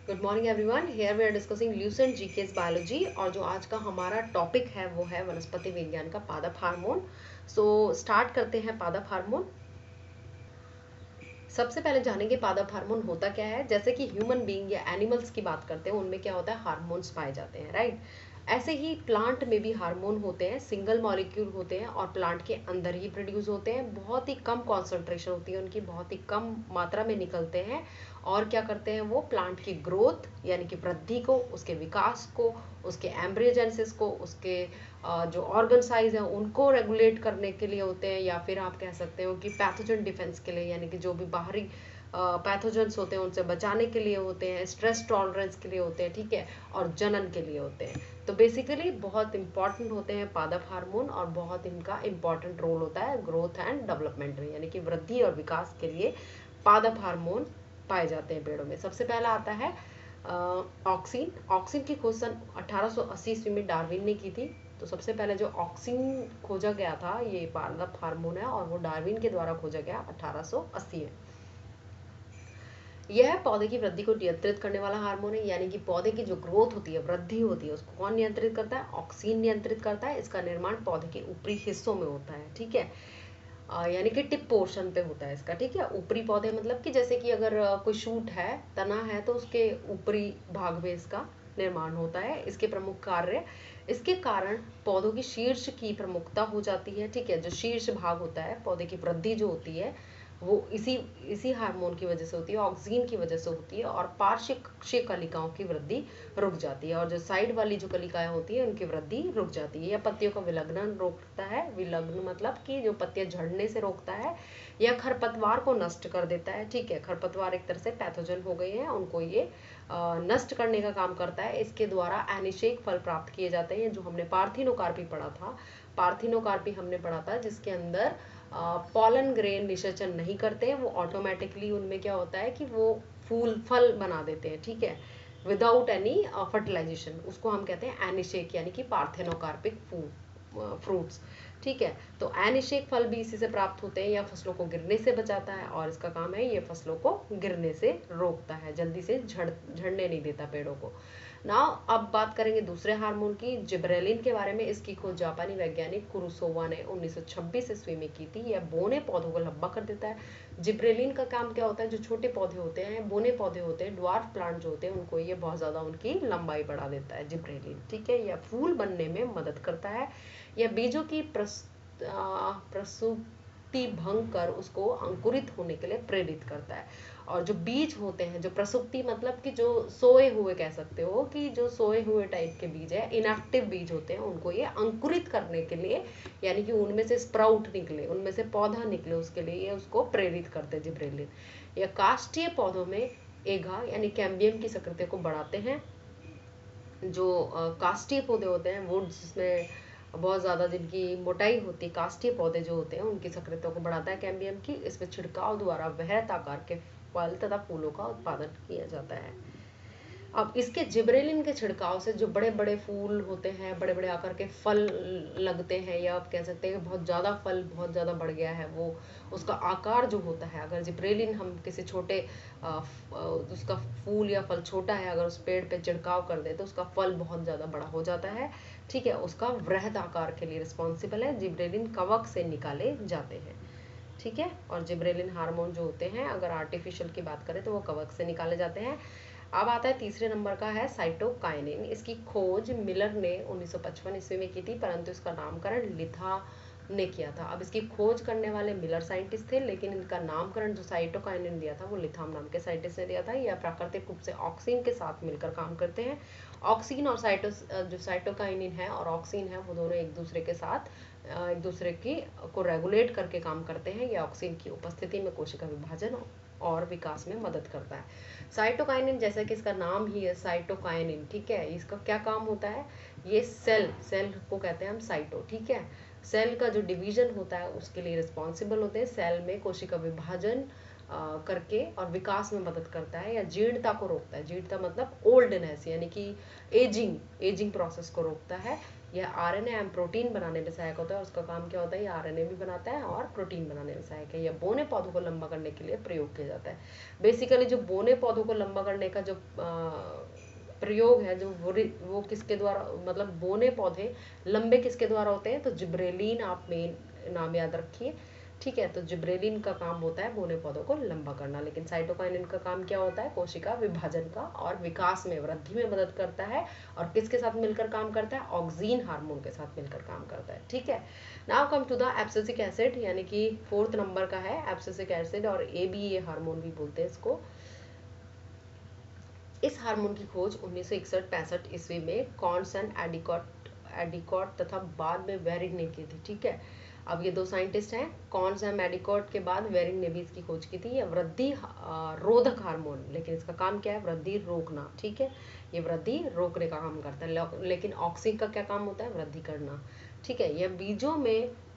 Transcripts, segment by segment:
Good morning everyone. Here we are discussing Lucent GK's biology और जो आज का हमारा टॉपिक है वो है वनस्पति विज्ञान का पादप हार्मोन। सो स्टार्ट करते हैं पादप हार्मोन। सबसे पहले जानेंगे पादप हार्मोन होता क्या है। जैसे कि ह्यूमन बीइंग या एनिमल्स की बात करते हैं, उनमें क्या होता है, हार्मोन्स पाए जाते हैं, राइट। ऐसे ही प्लांट में भी हार्मोन होते हैं, सिंगल मॉलिक्यूल होते हैं और प्लांट के अंदर ही प्रोड्यूस होते हैं। बहुत ही कम कॉन्सेंट्रेशन होती है उनकी, बहुत ही कम मात्रा में निकलते हैं। और क्या करते हैं वो, प्लांट की ग्रोथ यानी कि वृद्धि को, उसके विकास को, उसके एम्ब्रियोजेनेसिस को, उसके जो ऑर्गन साइज है उनको रेगुलेट करने के लिए होते हैं। या फिर आप कह सकते हो कि पैथोजन डिफेंस के लिए, यानी कि जो भी बाहरी पैथोजेंस होते हैं उनसे बचाने के लिए होते हैं, स्ट्रेस टॉलरेंस के लिए होते हैं, ठीक है, और जनन के लिए होते हैं। तो बेसिकली बहुत इंपॉर्टेंट होते हैं पादप हार्मोन और बहुत इनका इंपॉर्टेंट रोल होता है ग्रोथ एंड डेवलपमेंट में, यानी कि वृद्धि और विकास के लिए पादप हार्मोन पाए जाते हैं पेड़ों में। सबसे पहला आता है ऑक्सीन। ऑक्सीन की खोज सन 1880 ईस्वी में डार्विन ने की थी। तो सबसे पहले जो ऑक्सीन खोजा गया था ये पादप हार्मोन है और वो डार्विन के द्वारा खोजा गया 1880 में। यह पौधे की वृद्धि को नियंत्रित करने वाला हार्मोन है, यानी कि पौधे की जो ग्रोथ होती है, वृद्धि होती है, उसको कौन नियंत्रित करता है, ऑक्सीन नियंत्रित करता है। इसका निर्माण पौधे के ऊपरी हिस्सों में होता है, ठीक है, यानी कि टिप पोर्शन पे होता है इसका, ठीक है। ऊपरी पौधे मतलब कि जैसे कि अगर कोई शूट है, तना है, तो उसके ऊपरी भाग में इसका निर्माण होता है। इसके प्रमुख कार्य, इसके कारण पौधों की शीर्ष की प्रमुखता हो जाती है, ठीक है। जो शीर्ष भाग होता है, पौधे की वृद्धि जो होती है वो इसी इसी हार्मोन की वजह से होती है, ऑक्सीन की वजह से होती है। और पार्श्विक कलिकाओं की वृद्धि रुक जाती है और जो साइड वाली जो कलिकाएं होती है उनकी वृद्धि रुक जाती है। या पत्तियों का विलग्न रोकता है। विलग्न मतलब कि जो पत्तियां झड़ने से रोकता है या खरपतवार को नष्ट कर देता है, ठीक है। खरपतवार एक तरह से पैथोजन हो गए हैं, उनको ये नष्ट करने का काम करता है। इसके द्वारा एनिशेक फल प्राप्त किए जाते हैं, जो हमने पार्थिनोकार्पी पढ़ा था। पार्थिनोकार्पी हमने पढ़ा था जिसके अंदर पॉलन ग्रेन निषेचन नहीं करते हैं, वो ऑटोमेटिकली उनमें क्या होता है कि वो फूल फल बना देते हैं, ठीक है, विदाउट एनी फर्टिलाइजेशन। उसको हम कहते हैं एनिशेक, यानी कि पार्थेनोकार्पिक फ्रूट्स, ठीक है। तो एनिशेक फल भी इसी से प्राप्त होते हैं। या फसलों को गिरने से बचाता है और इसका काम है ये फसलों को गिरने से रोकता है, जल्दी से झड़ने नहीं देता पेड़ों को ना। अब बात करेंगे दूसरे हार्मोन की, जिब्रेलिन के बारे में। इसकी खोज जापानी वैज्ञानिक कुरुसोवा ने 1926 ईस्वी में की थी। यह बोने पौधों को लंबा कर देता है। जिब्रेलिन का काम क्या होता है, जो छोटे पौधे होते हैं, बोने पौधे होते हैं, ड्वार्फ प्लांट जो होते हैं, उनको ये बहुत ज्यादा उनकी लंबाई बढ़ा देता है जिब्रेलिन, ठीक है। यह फूल बनने में मदद करता है। यह बीजों की प्रसूति भंग कर उसको अंकुरित होने के लिए प्रेरित करता है। और जो बीज होते हैं, जो प्रसुप्ति मतलब कि जो सोए हुए कह सकते हो, कि जो सोए हुए टाइप के बीज है, इनएक्टिव बीज होते हैं, उनको ये अंकुरित करने के लिए, यानी कि उनमें से स्प्राउट निकले, उनमें से पौधा निकले, उसके लिए ये उसको प्रेरित करते हैं जिब्रेलिन। या काष्ठीय पौधों में एगा यानी कैम्बियम की सक्रियता को बढ़ाते हैं। जो काष्ठीय पौधे होते हैं, वो जिसमें बहुत ज़्यादा जिनकी मोटाई होती है, काष्ठीय पौधे जो होते हैं उनकी सक्रियता को बढ़ाता है कैम्बियम की। इसमें छिड़काव द्वारा वृहत आकार के फल तथा फूलों का उत्पादन किया जाता है। अब इसके जिब्रेलिन के छिड़काव से जो बड़े बड़े फूल होते हैं, बड़े बड़े आकार के फल लगते हैं, या आप कह सकते हैं कि बहुत ज़्यादा फल बहुत ज़्यादा बढ़ गया है, वो उसका आकार जो होता है, अगर जिब्रेलिन हम किसी छोटे उसका फूल या फल छोटा है, अगर उस पेड़ पे छिड़काव कर दे तो उसका फल बहुत ज़्यादा बड़ा हो जाता है, ठीक है। उसका वृहद आकार के लिए रिस्पॉन्सिबल है। जिब्रेलिन कवक से निकाले जाते हैं, ठीक है। और जिब्रेलिन हार्मोन जो होते हैं, अगर आर्टिफिशियल की बात करें तो वो कवक से निकाले जाते हैं। अब आता है तीसरे नंबर का है साइटोकाइनिन। इसकी खोज मिलर ने 1955 ईस्वी में की थी, परंतु इसका नामकरण लिथा ने किया था। अब इसकी खोज करने वाले मिलर साइंटिस्ट थे, लेकिन इनका नामकरण जो साइटोकाइनिन दिया था वो लिथाम नाम के साइंटिस्ट ने दिया था। यह प्राकृतिक रूप से ऑक्सीन के साथ मिलकर काम करते हैं। ऑक्सीन और जो साइटोकाइनिन है और ऑक्सीन है, वो दोनों एक दूसरे के साथ एक दूसरे की को रेगुलेट करके काम करते हैं। यह ऑक्सीन की उपस्थिति में कोशिका विभाजन और विकास में मदद करता है। साइटोकाइनिन, जैसा कि इसका नाम ही है साइटोकाइनिन, ठीक है, इसका क्या काम होता है, ये सेल को कहते हैं हम साइटो, ठीक है। सेल का जो डिवीजन होता है उसके लिए रिस्पॉन्सिबल होते हैं। सेल में कोशिका विभाजन करके और विकास में मदद करता है, या जीर्णता को रोकता है। जीर्णता मतलब ओल्डनेस, यानी कि एजिंग प्रोसेस को रोकता है। यह आरएनए एवं प्रोटीन बनाने में सहायक होता है। उसका काम क्या होता है, ये आरएनए भी बनाता है और प्रोटीन बनाने में सहायक है। यह बोने पौधों को लंबा करने के लिए प्रयोग किया जाता है। बेसिकली जो बोने पौधों को लंबा करने का जो प्रयोग है, जो वो किसके द्वारा, मतलब बोने पौधे लंबे किसके द्वारा होते हैं, तो जिब्रेलिन, आप मेन नाम याद रखिए, ठीक है। तो जिब्रेलिन का काम होता है बोने पौधों को लंबा करना। लेकिन साइटोकाइनिन का काम क्या होता है, कोशिका विभाजन का और विकास में, वृद्धि में मदद करता है। और किसके साथ मिलकर काम करता है, ऑक्सीन हार्मोन के साथ मिलकर काम करता है, ठीक है। Now come to the abscisic acid, यानी कि 4th नंबर का है एब्सिसिक एसिड, और ABA हार्मोन भी बोलते हैं इसको। इस हार्मोन की खोज 1961-65 ईस्वी में कॉर्नसन एडिकॉट तथा बाद में वेरिंग ने की थी, ठीक है। अब ये दो साइंटिस्ट हैं, कॉर्नसन एडिकॉट के बाद वेरिंग ने भी इसकी खोज की थी। ये वृद्धि रोधक हार्मोन, लेकिन इसका काम क्या है, वृद्धि रोकना, ठीक है। ये वृद्धि रोकने का काम करता है। लेकिन ऑक्सीन का क्या काम होता है, वृद्धि करना, ठीक है। यह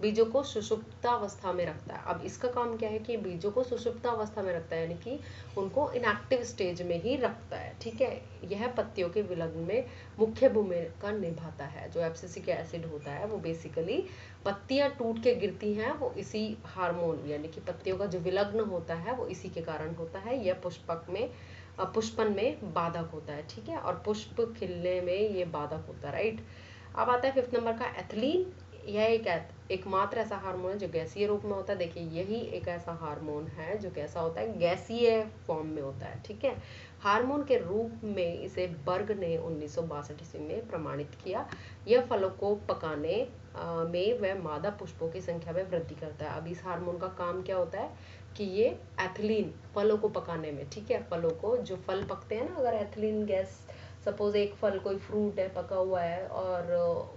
बीजों को सुषुप्तावस्था में रखता है। अब इसका काम क्या है कि बीजों को सुषुप्तावस्था में रखता है, यानी कि उनको इनएक्टिव स्टेज में ही रखता है, ठीक है। यह पत्तियों के विलग्न में मुख्य भूमिका निभाता है। जो एब्सिसिक एसिड होता है वो बेसिकली पत्तियां टूट के गिरती हैं, वो इसी हार्मोन, यानी कि पत्तियों का जो विलग्न होता है वो इसी के कारण होता है। यह पुष्पन में बाधक होता है, ठीक है, और पुष्प खिलने में ये बाधक होता है, राइट। अब आता है 5th नंबर का एथिलीन। यह एकमात्र ऐसा हार्मोन है जो गैसीय रूप में होता है। देखिए, यही एक ऐसा हार्मोन है जो कैसा होता है, गैसीय फॉर्म में होता है, ठीक है। हार्मोन के रूप में इसे बर्ग ने 1962 ईस्वी में प्रमाणित किया। यह फलों को पकाने में व मादा पुष्पों की संख्या में वृद्धि करता है। अब इस हार्मोन का काम क्या होता है कि ये एथिलीन, फलों को पकाने में, ठीक है, फलों को, जो फल पकते हैं ना, अगर एथिलीन गैस, सपोज एक फल, कोई फ्रूट है पका हुआ है और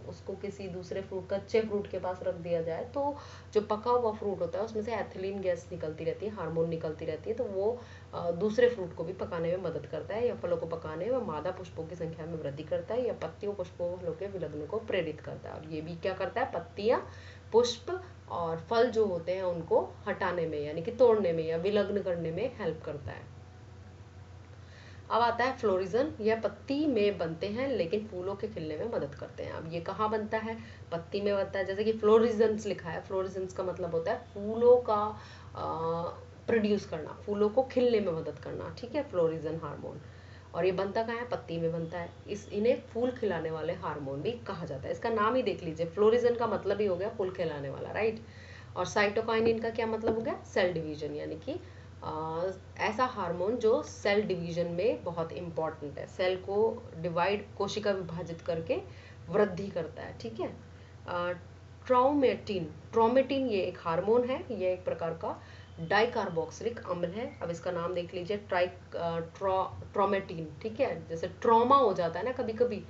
उसको किसी दूसरे फ्रूट, कच्चे फ्रूट के पास रख दिया जाए, तो जो पका हुआ फ्रूट होता है उसमें से एथिलीन गैस निकलती रहती है, हार्मोन निकलती रहती है, तो वो दूसरे फ्रूट को भी पकाने में मदद करता है। या फलों को पकाने में मादा पुष्पों की संख्या में वृद्धि करता है, या पत्तियों पुष्पों फलों के विलग्न को प्रेरित करता है। और ये भी क्या करता है, पत्तियां, पुष्प और फल जो होते हैं उनको हटाने में, यानी कि तोड़ने में या विलग्न करने में हेल्प करता है। अब आता है फ्लोरिजन। यह पत्ती में बनते हैं लेकिन फूलों के खिलने में मदद करते हैं। अब ये कहाँ बनता है, पत्ती में बनता है। जैसे कि फ्लोरिजेंस लिखा है, फ्लोरिजेंस का मतलब होता है फूलों का प्रोड्यूस करना, फूलों को खिलने में मदद करना, ठीक है, फ्लोरिजन हार्मोन। और ये बनता कहाँ है, पत्ती में बनता है। इन्हें फूल खिलाने वाले हार्मोन भी कहा जाता है। इसका नाम ही देख लीजिए, फ्लोरिजन का मतलब ही हो गया फूल खिलाने वाला, राइट। और साइटोकाइनिन का क्या मतलब हो गया, सेल डिवीजन, यानी कि ऐसा हार्मोन जो सेल डिवीजन में बहुत इंपॉर्टेंट है, सेल को डिवाइड, कोशिका विभाजित करके वृद्धि करता है, ठीक है। ट्रोमेटिन ये एक हार्मोन है, ये एक प्रकार का डाइकार्बोक्सिलिक अम्ल है। अब इसका नाम देख लीजिए, ट्रोमेटिन, ठीक है। जैसे ट्रॉमा हो जाता है ना कभी कभी,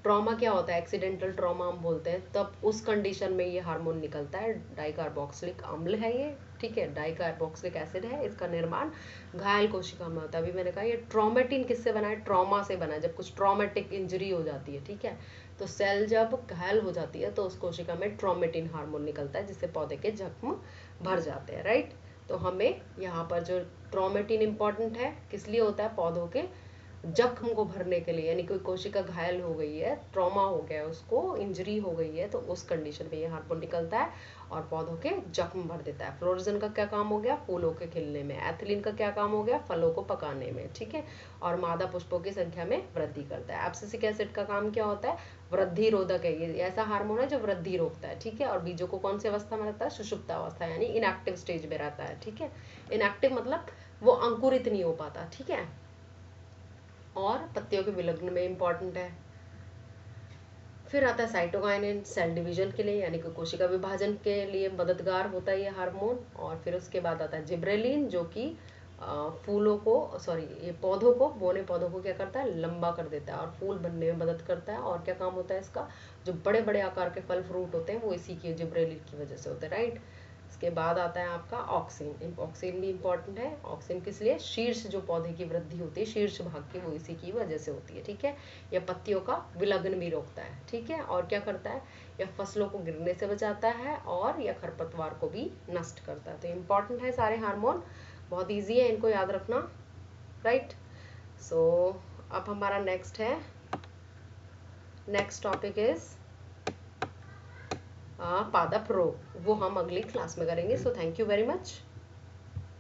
ट्रॉमा क्या होता है, एक्सीडेंटल ट्रॉमा हम बोलते हैं, तब उस कंडीशन में ये हार्मोन निकलता है। डाइकार्बोक्सिलिक अम्ल है ये, ठीक है, डाइकार्बोक्सिलिक एसिड है। इसका निर्माण घायल कोशिका में होता है। अभी मैंने कहा ये ट्रोमेटिन किससे बना है, ट्रॉमा से बना है, जब कुछ ट्रॉमेटिक इंजरी हो जाती है, ठीक है, तो सेल जब घायल हो जाती है तो उस कोशिका में ट्रोमेटिन हार्मोन निकलता है, जिससे पौधे के जख्म भर जाते हैं, राइट। तो हमें यहाँ पर जो ट्रोमेटिन इंपॉर्टेंट है, किस लिए होता है, पौधों के जख्म को भरने के लिए, यानी कोई कोशिका घायल हो गई है, ट्रॉमा हो गया है, उसको इंजरी हो गई है, तो उस कंडीशन में ये हार्मोन निकलता है और पौधों के जख्म भर देता है। फ्लोरिजन का क्या काम हो गया, फूलों के खिलने में। एथिलीन का क्या काम हो गया, फलों को पकाने में, ठीक है, और मादा पुष्पों की संख्या में वृद्धि करता है। एब्सिसिक एसिड का काम क्या होता है, वृद्धि रोधक है। ये ऐसा हार्मोन है जो वृद्धि रोकता है, ठीक है। और बीजों को कौन सी अवस्था में रखता है, सुषुप्त अवस्था, यानी इनएक्टिव स्टेज में रहता है, ठीक है। इनएक्टिव मतलब वो अंकुरित नहीं हो पाता, ठीक है, और पत्तियों के विलग्न में इंपॉर्टेंट है। फिर आता है साइटोकाइनिन, सेल डिवीजन के लिए, यानी कि कोशिका विभाजन के लिए मददगार होता है ये हार्मोन। और फिर उसके बाद आता है जिब्रेलिन, जो कि फूलों को, सॉरी, ये पौधों को, बोने पौधों को क्या करता है, लंबा कर देता है और फूल बनने में मदद करता है। और क्या काम होता है इसका, जो बड़े बड़े आकार के फल फ्रूट होते हैं वो इसी की, जिब्रेलिन की वजह से होते हैं, राइट। इसके बाद आता है आपका ऑक्सिन। ऑक्सिन भी इंपॉर्टेंट है। ऑक्सिन किस लिए, शीर्ष जो पौधे की वृद्धि होती है, शीर्ष भाग की, वो इसी की वजह से होती है, ठीक है। यह पत्तियों का विलग्न भी रोकता है, ठीक है। और क्या करता है, यह फसलों को गिरने से बचाता है और यह खरपतवार को भी नष्ट करता है। तो इंपॉर्टेंट है सारे हार्मोन, बहुत ईजी है इनको याद रखना, राइट। सो अब हमारा नेक्स्ट टॉपिक इज पादप रोग, वो हम अगली क्लास में करेंगे। So thank you very much.